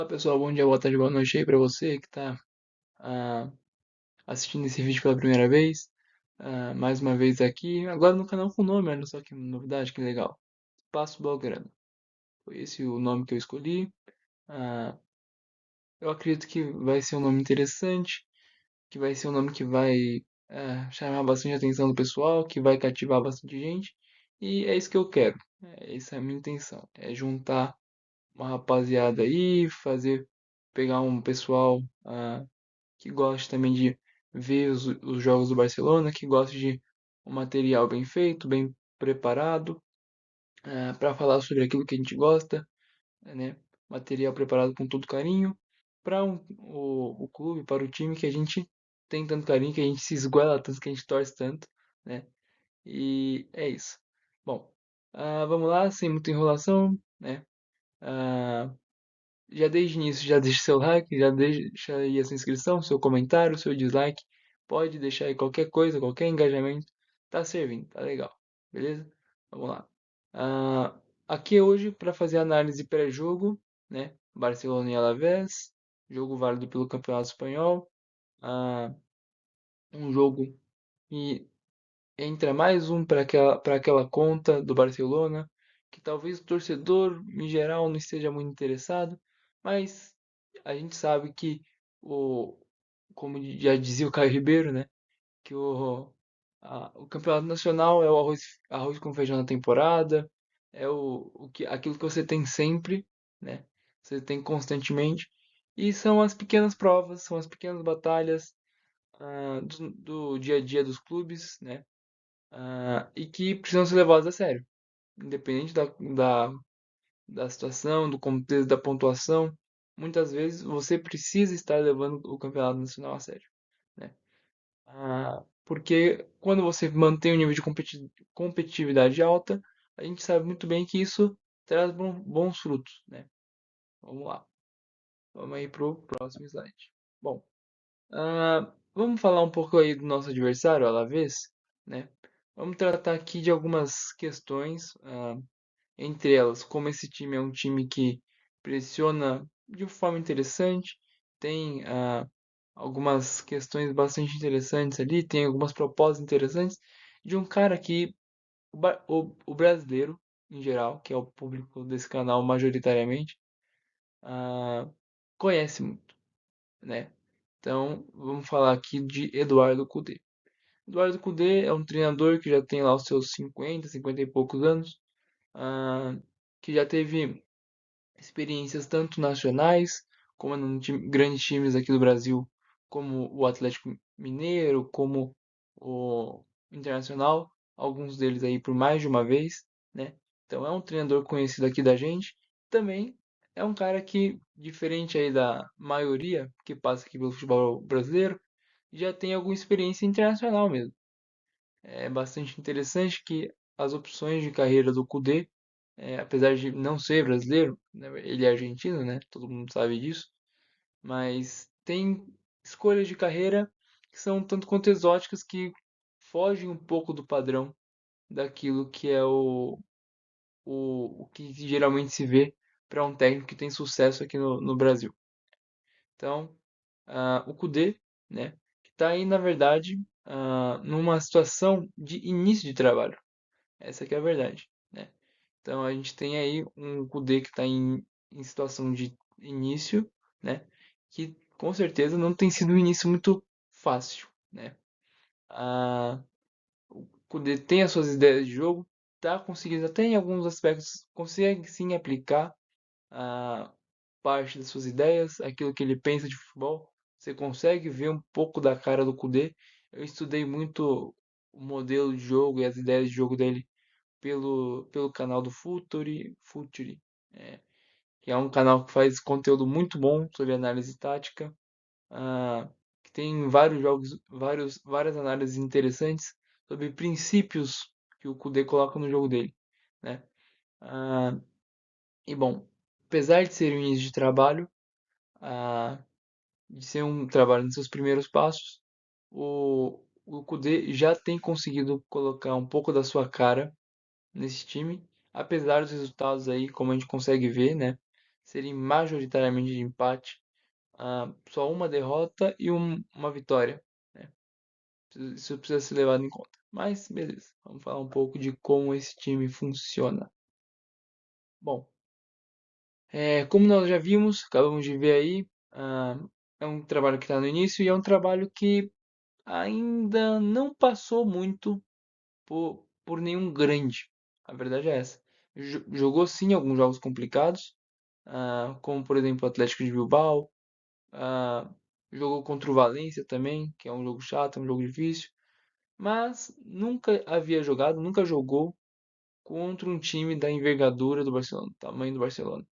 Olá pessoal, bom dia, boa tarde, boa noite aí pra você que tá assistindo esse vídeo pela primeira vez. Mais uma vez aqui, agora no canal com nome, olha só que novidade, que legal. Espaço Belgrano. Foi esse o nome que eu escolhi. Ah, eu acredito que vai ser um nome interessante, que vai ser um nome que vai chamar bastante atenção do pessoal, que vai cativar bastante gente. E é isso que eu quero. Essa é a minha intenção. É juntar uma rapaziada aí, pegar um pessoal que gosta também de ver os jogos do Barcelona, que gosta de um material bem feito, bem preparado, para falar sobre aquilo que a gente gosta, né? Material preparado com todo carinho, para o clube, para o time que a gente tem tanto carinho, que a gente se esgoela tanto, que a gente torce tanto, né? E é isso. Bom, vamos lá, sem muita enrolação, né? Ah, já desde o início, já deixa seu like, já deixa aí a sua inscrição, seu comentário, seu dislike. Pode deixar aí qualquer coisa, qualquer engajamento. Tá servindo, tá legal. Beleza? Vamos lá. Ah, aqui é hoje para fazer análise pré-jogo, né? Barcelona e Alavés. Jogo válido pelo Campeonato Espanhol. Ah, um jogo que entra mais um para aquela conta do Barcelona, que talvez o torcedor em geral não esteja muito interessado, mas a gente sabe que o, como já dizia o Caio Ribeiro, né, que o campeonato nacional é o arroz com feijão na temporada, é aquilo que você tem sempre, né, você tem constantemente, e são as pequenas provas, são as pequenas batalhas do dia a dia dos clubes, né, e que precisam ser levados a sério, independente da situação, do contexto, da pontuação. Muitas vezes você precisa estar levando o campeonato nacional a sério, né? Porque quando você mantém um nível de competitividade alta, a gente sabe muito bem que isso traz bons frutos, né? Vamos lá, vamos aí pro próximo slide. Bom, vamos falar um pouco aí do nosso adversário, o Alavés, né? Vamos tratar aqui de algumas questões, entre elas, como esse time é um time que pressiona de forma interessante, tem algumas questões bastante interessantes ali, tem algumas propostas interessantes de um cara que o brasileiro, em geral, que é o público desse canal majoritariamente, ah, conhece muito, né? Então, vamos falar aqui de Eduardo Cudê. Eduardo Cudê é um treinador que já tem lá os seus 50, 50 e poucos anos, ah, que já teve experiências tanto nacionais, como grandes times aqui do Brasil, como o Atlético Mineiro, como o Internacional, alguns deles aí por mais de uma vez, né? Então é um treinador conhecido aqui da gente. Também é um cara que, diferente aí da maioria que passa aqui pelo futebol brasileiro, já tem alguma experiência internacional mesmo. É bastante interessante que as opções de carreira do Kudê, apesar de não ser brasileiro, né, ele é argentino, né? Todo mundo sabe disso, mas tem escolhas de carreira que são um tanto quanto exóticas, que fogem um pouco do padrão daquilo que é o que geralmente se vê para um técnico que tem sucesso aqui no Brasil. Então, o Kudê, né, que está aí, na verdade, numa situação de início de trabalho. Essa que é a verdade, né? Então a gente tem aí um Kudê que está em situação de início, né? Que com certeza não tem sido um início muito fácil, né? Ah, o Kudê tem as suas ideias de jogo, tá conseguindo até em alguns aspectos, consegue sim aplicar a parte das suas ideias, aquilo que ele pensa de futebol. Você consegue ver um pouco da cara do Kudê. Eu estudei muito o modelo de jogo e as ideias de jogo dele pelo canal do Futuri, é, que é um canal que faz conteúdo muito bom sobre análise tática, que tem vários jogos, várias análises interessantes sobre princípios que o Kudê coloca no jogo dele, né? Ah, e bom, apesar de ser um início de trabalho, ah, de ser um trabalho nos seus primeiros passos, o Kudê já tem conseguido colocar um pouco da sua cara nesse time, apesar dos resultados aí, como a gente consegue ver, né? serem majoritariamente de empate, só uma derrota e uma vitória, né? Isso precisa ser levado em conta. Mas, beleza, vamos falar um pouco de como esse time funciona. Bom, como nós já vimos, acabamos de ver aí, é um trabalho que está no início e é um trabalho que ainda não passou muito por nenhum grande. A verdade é essa. Jogou sim alguns jogos complicados, como por exemplo o Atlético de Bilbao, ah, jogou contra o Valência também, que é um jogo chato, é um jogo difícil, mas nunca havia jogado, nunca jogou contra um time da envergadura do Barcelona, do tamanho do Barcelona.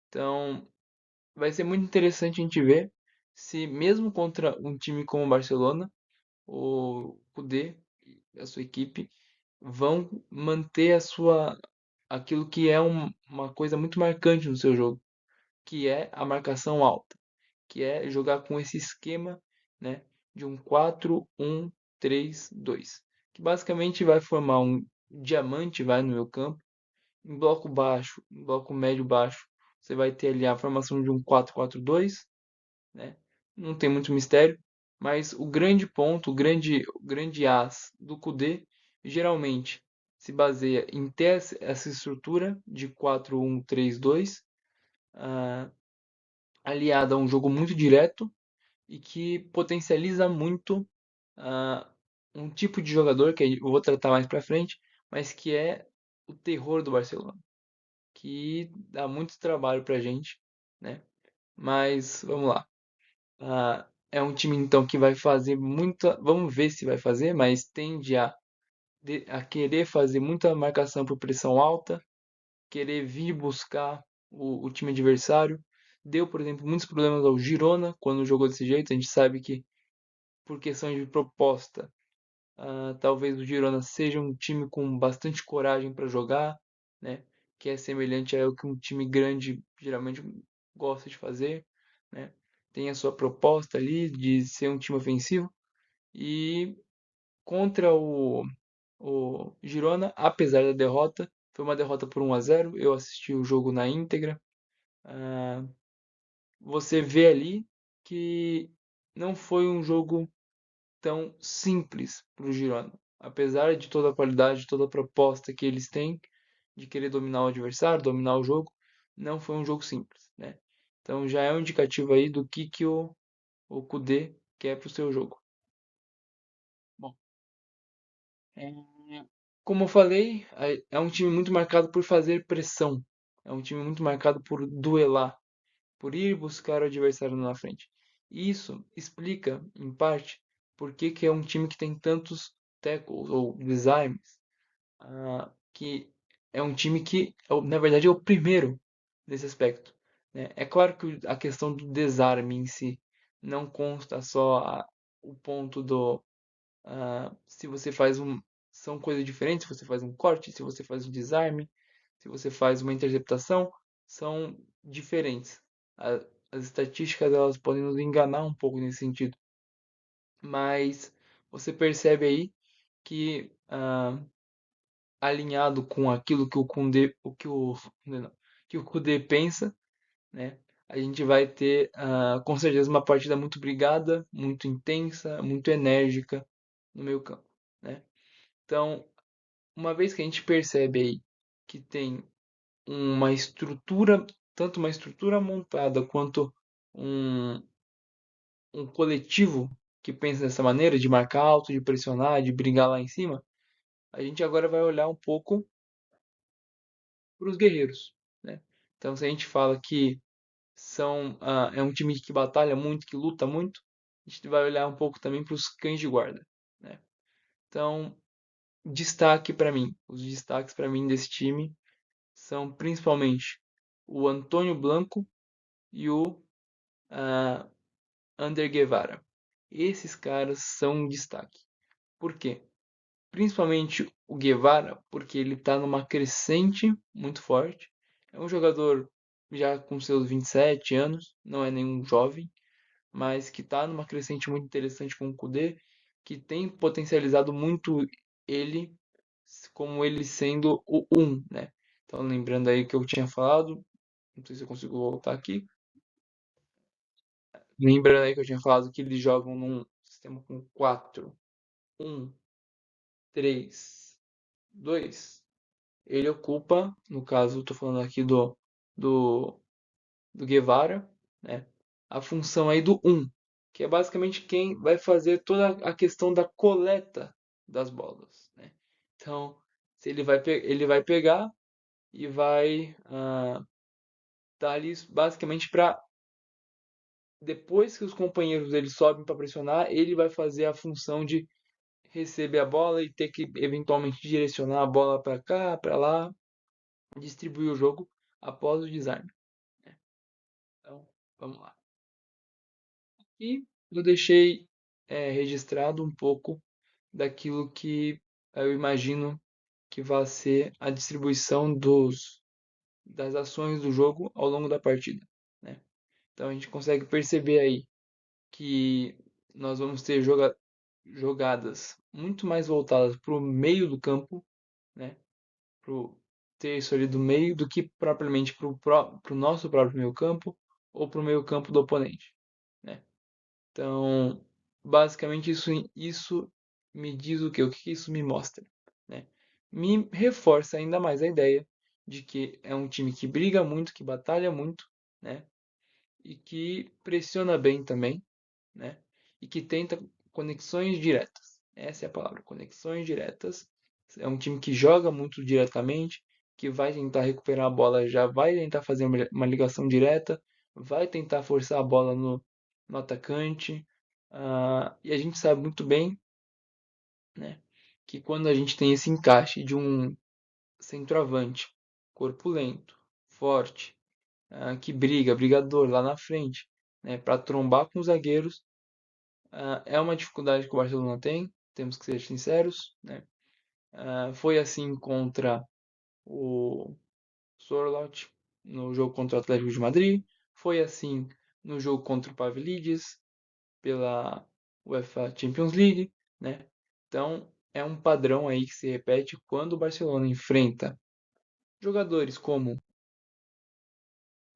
Então, vai ser muito interessante a gente ver se mesmo contra um time como o Barcelona, o Kudê e a sua equipe vão manter aquilo que é uma coisa muito marcante no seu jogo, que é a marcação alta, que é jogar com esse esquema, né, de um 4-1-3-2, que basicamente vai formar um diamante vai no meu campo, em bloco baixo, em bloco médio baixo, você vai ter ali a formação de um 4-4-2, né? Não tem muito mistério, mas o grande ponto, o grande as do Kudê, geralmente se baseia em ter essa estrutura de 4-1-3-2, ah, aliada a um jogo muito direto e que potencializa muito ah, um tipo de jogador que eu vou tratar mais para frente, mas que é o terror do Barcelona, que dá muito trabalho pra gente, né? Mas vamos lá. É um time então que vai fazer muita. Vamos ver se vai fazer, mas tende a querer fazer muita marcação por pressão alta, querer vir buscar o time adversário. Deu, por exemplo, muitos problemas ao Girona quando jogou desse jeito. A gente sabe que por questão de proposta, talvez o Girona seja um time com bastante coragem para jogar, né? Que é semelhante ao que um time grande geralmente gosta de fazer, né? Tem a sua proposta ali de ser um time ofensivo e contra o Girona, apesar da derrota, foi uma derrota por 1-0. Eu assisti o jogo na íntegra. ah, Você vê ali que não foi um jogo tão simples para o Girona. Apesar de toda a qualidade, toda a proposta que eles têm de querer dominar o adversário, dominar o jogo, não foi um jogo simples, né? Então já é um indicativo aí do que o Kudê quer para o seu jogo. Bom, é, como eu falei, é um time muito marcado por fazer pressão. É um time muito marcado por duelar, por ir buscar o adversário na frente. Isso explica, em parte, por que é um time que tem tantos tackles ou desarmes, que é um time que, na verdade, é o primeiro nesse aspecto, né? É claro que a questão do desarme em si não consta só o ponto se você faz são coisas diferentes, se você faz um corte, se você faz um desarme, se você faz uma interceptação, são diferentes. As estatísticas elas podem nos enganar um pouco nesse sentido, mas você percebe aí que alinhado com aquilo que o Kundê, não, que o Kudê pensa, né? A gente vai ter com certeza uma partida muito brigada, muito intensa, muito enérgica no meio campo, né? Então, uma vez que a gente percebe aí que tem uma estrutura, tanto uma estrutura montada quanto um, um coletivo que pensa dessa maneira, de marcar alto, de pressionar, de brigar lá em cima, a gente agora vai olhar um pouco para os guerreiros, né? Então, se a gente fala que é um time que batalha muito, que luta muito, a gente vai olhar um pouco também para os cães de guarda, né? Então, destaque para mim, os destaques para mim desse time são principalmente o Antônio Blanco e o ah, Ander Guevara. Esses caras são um destaque. Por quê? Principalmente o Guevara, porque ele está numa crescente muito forte. É um jogador já com seus 27 anos, não é nenhum jovem, mas que está numa crescente muito interessante com o Kudê, que tem potencializado muito ele, como ele sendo o um, né? Então, lembrando aí que eu tinha falado, Não sei se eu consigo voltar aqui. Lembrando aí que eu tinha falado que eles jogam num sistema com 4, 1, 3, 2. Ele ocupa, no caso, estou falando aqui do, do Guevara, né? A função aí do um, que é basicamente quem vai fazer toda a questão da coleta das bolas, né? Então, se ele vai pegar e vai dar ali basicamente para depois que os companheiros dele sobem para pressionar, ele vai fazer a função de receber a bola e ter que eventualmente direcionar a bola para cá, para lá, distribuir o jogo após o desarme. Então, vamos lá. E eu deixei registrado um pouco daquilo que eu imagino que vai ser a distribuição das ações do jogo ao longo da partida, né? Então a gente consegue perceber aí que nós vamos ter jogadas muito mais voltadas para o meio do campo, né? Para o terço ali do meio, do que propriamente para o nosso próprio meio campo ou para o meio campo do oponente, né? Então, basicamente isso me diz o quê? O que isso me mostra, né? Me reforça ainda mais a ideia de que é um time que briga muito, que batalha muito, né? E que pressiona bem também, né? E que tenta conexões diretas. Essa é a palavra, conexões diretas. É um time que joga muito diretamente, que vai tentar recuperar a bola, já vai tentar fazer uma ligação direta, vai tentar forçar a bola no atacante. E a gente sabe muito bem, né, que quando a gente tem esse encaixe de um centroavante corpulento, forte, que brigador lá na frente, né, para trombar com os zagueiros, é uma dificuldade que o Barcelona tem, temos que ser sinceros, né? Foi assim contra o Sorloth no jogo contra o Atlético de Madrid, foi assim no jogo contra o Pavlidis pela UEFA Champions League, né? Então é um padrão aí que se repete quando o Barcelona enfrenta jogadores como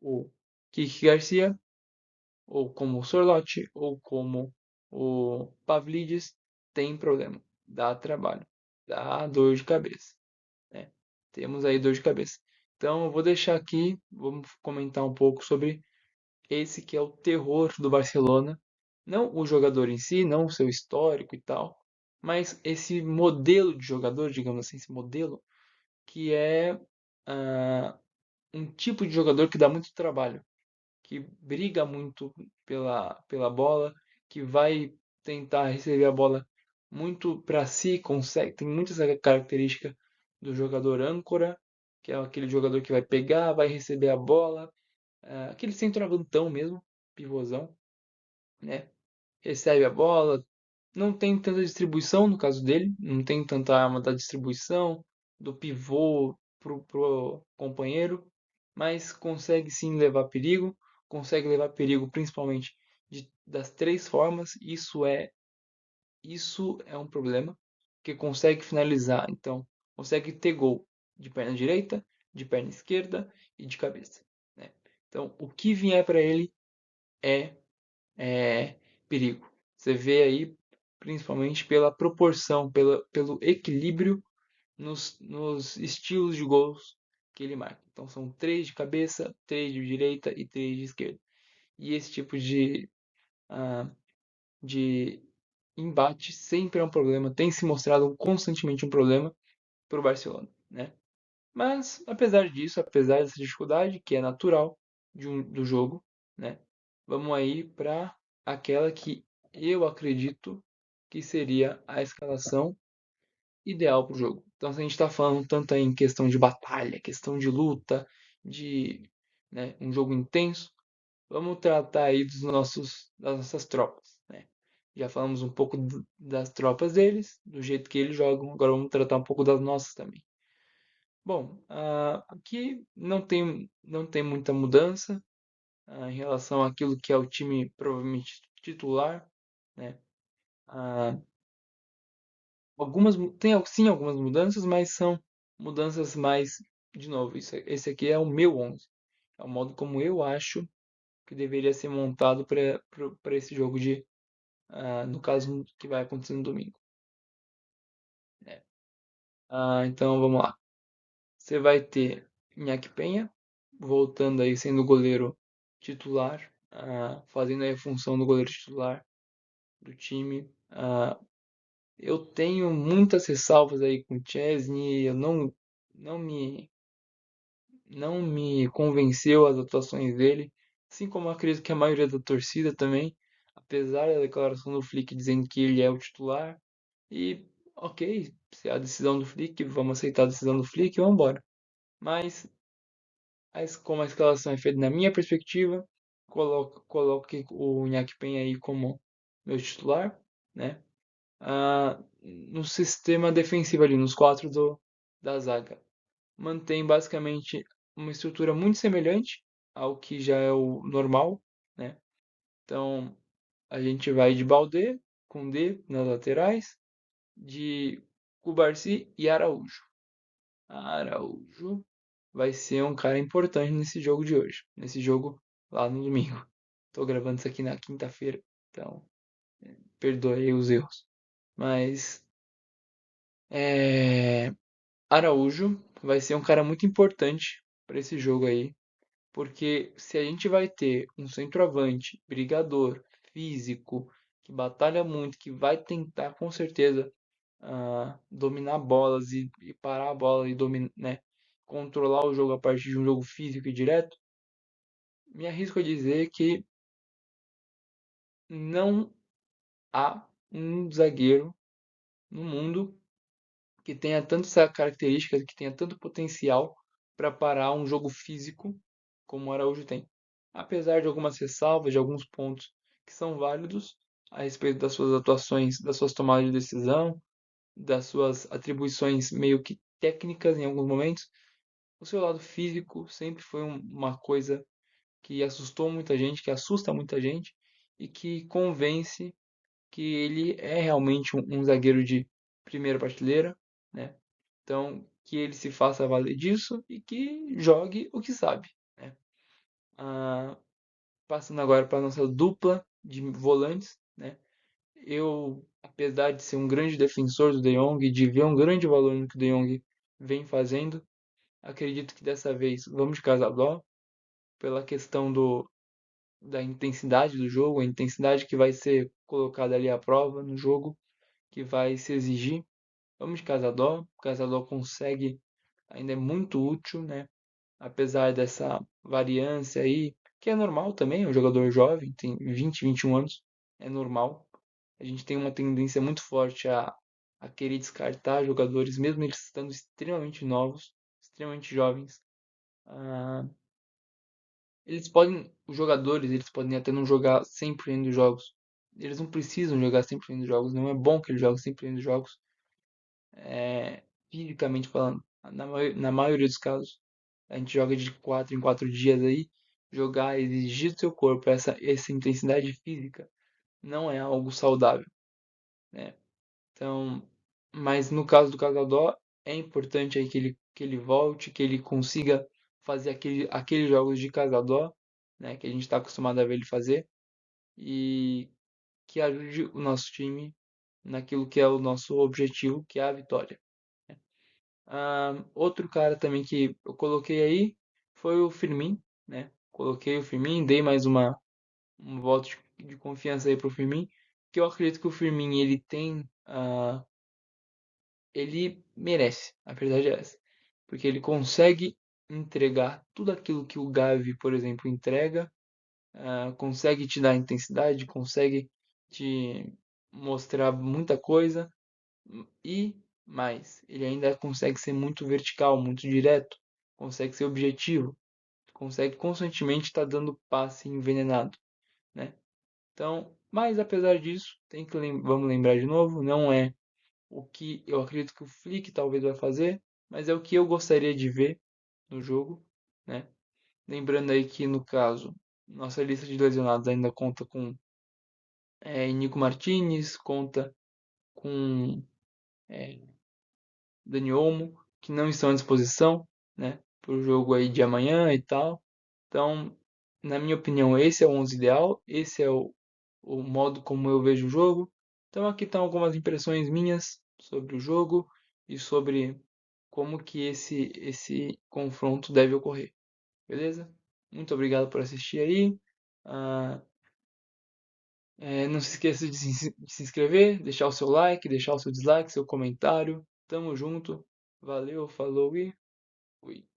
o Kike Garcia, ou como o Sorloth, ou como o Pavlidis, tem problema, dá trabalho, dá dor de cabeça, né? Temos aí dor de cabeça. Então eu vou deixar aqui, vamos comentar um pouco sobre esse que é o terror do Barcelona. Não o jogador em si, não o seu histórico e tal, mas esse modelo de jogador, digamos assim, esse modelo que é ah, um tipo de jogador que dá muito trabalho, que briga muito pela bola, que vai tentar receber a bola muito para si, consegue, tem muita essa característica do jogador âncora, que é aquele jogador que vai pegar, vai receber a bola, aquele centroavantão mesmo, pivôzão, né? Recebe a bola, não tem tanta distribuição no caso dele, não tem tanta arma da distribuição, do pivô pro companheiro, mas consegue sim levar perigo, consegue levar perigo principalmente das três formas, isso é um problema, que consegue finalizar, então consegue ter gol de perna direita, de perna esquerda e de cabeça, né? Então o que vier para ele é perigo. Você vê aí, principalmente pela proporção, pelo equilíbrio nos estilos de gols que ele marca. Então são três de cabeça, três de direita e três de esquerda. E esse tipo ah, de embate sempre é um problema, tem se mostrado constantemente um problema para o Barcelona, né? Mas, apesar disso, apesar dessa dificuldade, que é natural do jogo, né? Vamos aí para aquela que eu acredito que seria a escalação ideal para o jogo. Então, se a gente está falando tanto aí em questão de batalha, questão de luta, de um jogo intenso, vamos tratar aí das nossas tropas, né? Já falamos um pouco das tropas deles, do jeito que eles jogam, agora vamos tratar um pouco das nossas também. Bom, aqui não tem muita mudança em relação àquilo que é o time provavelmente titular, né? Ah, tem sim algumas mudanças, mas são mudanças mais, de novo, esse aqui é o meu 11. É o modo como eu acho que deveria ser montado para esse jogo no caso que vai acontecer no domingo, né? Então vamos lá. Você vai ter Iñaki Penha voltando aí sendo o goleiro titular, fazendo aí a função do goleiro titular do time. Eu tenho muitas ressalvas aí com o Chesney, eu não me não me convenceu as atuações dele, assim como eu acredito que a maioria da torcida também, apesar da declaração do Flick dizendo que ele é o titular. E ok, se é a decisão do Flick, vamos aceitar a decisão do Flick e vamos embora. Mas como a escalação é feita na minha perspectiva, coloque o Iñaki Peña aí como meu titular, né? No sistema defensivo ali, nos quatro da zaga. Mantém basicamente uma estrutura muito semelhante ao que já é o normal, né? Então, a gente vai de Baldé, Koundé nas laterais, de Cubarsí e Araújo. Araújo vai ser um cara importante nesse jogo de hoje, nesse jogo lá no domingo. Tô gravando isso aqui na quinta-feira, então perdoe aí os erros. Mas Araújo vai ser um cara muito importante para esse jogo aí, porque se a gente vai ter um centroavante, brigador, físico, que batalha muito, que vai tentar com certeza dominar bolas e parar a bola e né, controlar o jogo a partir de um jogo físico e direto, me arrisco a dizer que não há um zagueiro no mundo que tenha tanto essa característica, que tenha tanto potencial para parar um jogo físico como o Araújo tem. Apesar de algumas ressalvas, de alguns pontos que são válidos a respeito das suas atuações, das suas tomadas de decisão, das suas atribuições meio que técnicas em alguns momentos, o seu lado físico sempre foi uma coisa que assustou muita gente, que assusta muita gente e que convence que ele é realmente um zagueiro de primeira prateleira, né? Então, que ele se faça valer disso e que jogue o que sabe, né? Ah, Passando agora para a nossa dupla de volantes, né? Eu, apesar de ser um grande defensor do De Jong e de ver um grande valor no que o De Jong vem fazendo, acredito que dessa vez vamos de Casadó pela questão da intensidade do jogo, a intensidade que vai ser colocada ali à prova no jogo, que vai se exigir. Vamos de Casadó. O Casadó consegue, ainda é muito útil, né? Apesar dessa variância aí, que é normal também, é um jogador jovem, tem 20, 21 anos, é normal. A gente tem uma tendência muito forte a querer descartar jogadores, mesmo eles estando extremamente novos, extremamente jovens. Ah, os jogadores, eles podem até não jogar 100% dos jogos. Eles não precisam jogar 100% dos jogos, não é bom que eles joguem 100% dos jogos, fisicamente falando. Na maioria dos casos, a gente joga de 4 em 4 dias aí. Jogar, exigir do seu corpo essa intensidade física não é algo saudável, né? Então, mas no caso do Casadó, é importante aí que ele volte, que ele consiga fazer aqueles jogos de Casadó, né, que a gente está acostumado a ver ele fazer, e que ajude o nosso time naquilo que é o nosso objetivo, que é a vitória. Outro cara também que eu coloquei aí foi o Firmin, né? Coloquei o Firmin, dei mais um voto de confiança aí pro Firmin, que eu acredito que o Firmin ele merece, a verdade é essa. Porque ele consegue entregar tudo aquilo que o Gavi, por exemplo, entrega, consegue te dar intensidade, consegue te mostrar muita coisa e mais, ele ainda consegue ser muito vertical, muito direto, consegue ser objetivo, consegue constantemente estar dando passe envenenado, né? Então, mas apesar disso, vamos lembrar de novo, não é o que eu acredito que o Flick talvez vai fazer, mas é o que eu gostaria de ver no jogo, né? Lembrando aí que no caso, nossa lista de lesionados ainda conta com Nico Martinez, conta com é, Dani Olmo, que não estão à disposição, né? Para o jogo aí de amanhã e tal. Então, na minha opinião, esse é o 11 ideal, esse é o modo como eu vejo o jogo. Então, aqui estão algumas impressões minhas sobre o jogo e sobre como que esse confronto deve ocorrer. Beleza? Muito obrigado por assistir aí. Ah, não se esqueça de se inscrever, deixar o seu like, deixar o seu dislike, seu comentário. Tamo junto. Valeu, falou e fui.